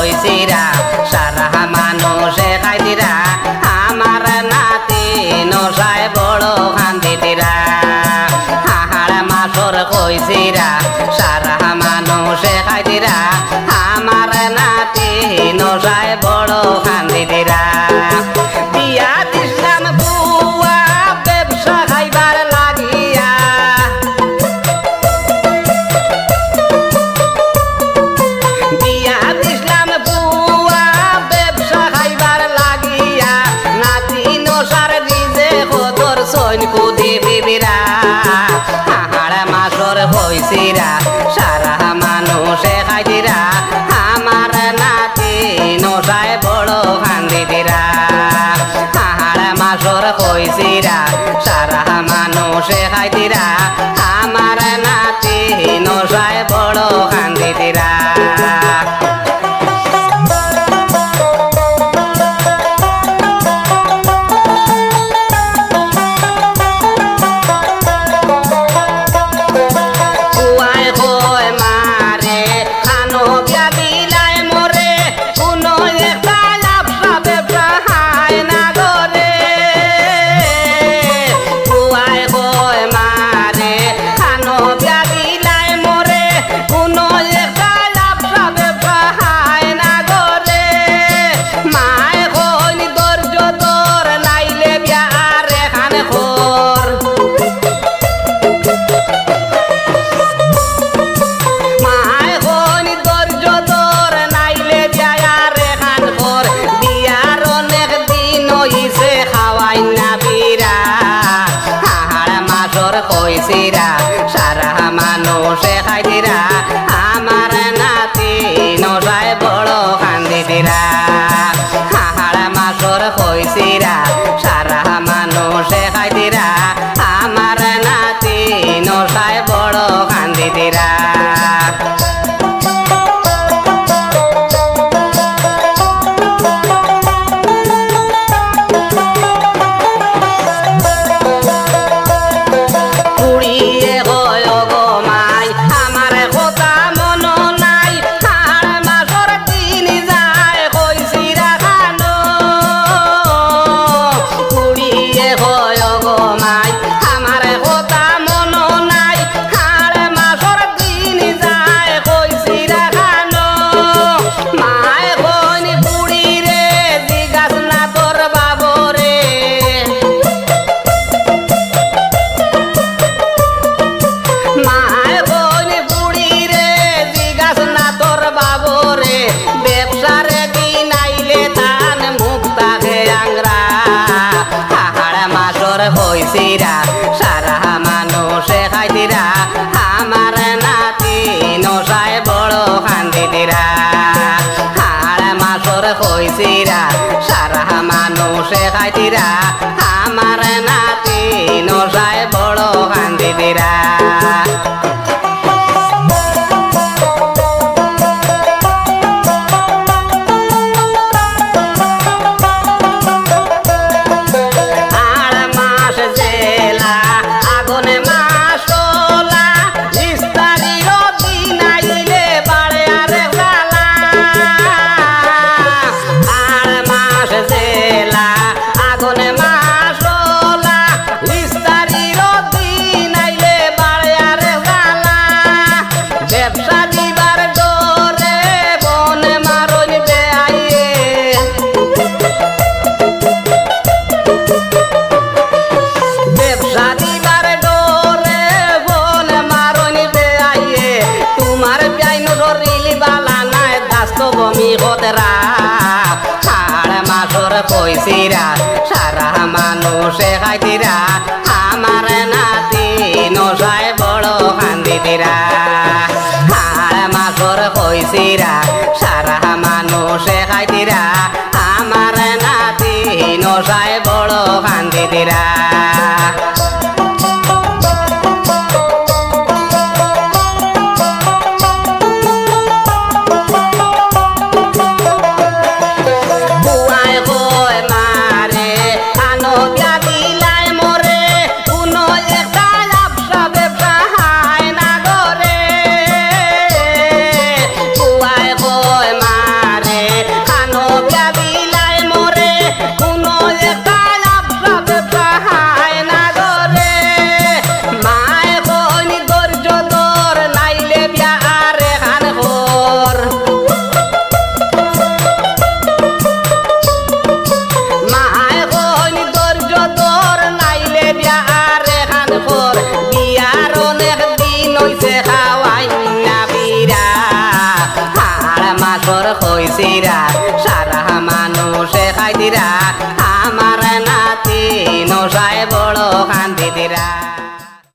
হইছিরা সারা মানুষে খাইতিরা আমার নাতি নসায় বড় খান্দিতিরা হাহার মাসর কইছিরা সারা মানুষে খাইতিরা আমার নাতি নসায় বড় খান্দিতিরা বিয়া দিলাম বুয়া ব্যবসা খাইবার লাগিয়া বিয়া দিলাম বুয়া ব্যবসা খাইবার লাগিয়া নাতি নসার নিজে কদর সৈন কুদি বিবিরা হাহার মাসর হইছিরা সারা মানুষে খাইতিরা আমার নাতি নসায় বড় খান্দিতিরা হাহার মাসর হইছিরা সারা মানুষে খাইতিরা আমার নাতি নসায় বড় খান্দিতিরা কইছিরা সারা মানুষে খাইতিরা আমার নাতি নসায় বড় খান্দিতিরা হাহার মাসর কইছিরা সারা মানুষে খাইতিরা আমার নাতি নসায় বড় খান্দিতিরা হইছিরা সারা মানুষে খাইতিরা আমার নাতি নসায় বড় খান্দিতিরা হাড় মাসর হইছিরা সারা মানুষে খাইতিরা আমার নাতি নসায় বড় খান্দিতিরা কইছিরা সারা মানুষে খাইতিরা আমার নাতি নসায় বড় খান্দিতিরা হাড় মাসর কইছিরা সারা মানুষে খাইতিরা আমার নাতি নসায় বড় খান্দিতিরা মাসর কইছিরা সারা মানুষে খাইতিরা আমার নাতি নসায় বড় কান্দিতিরা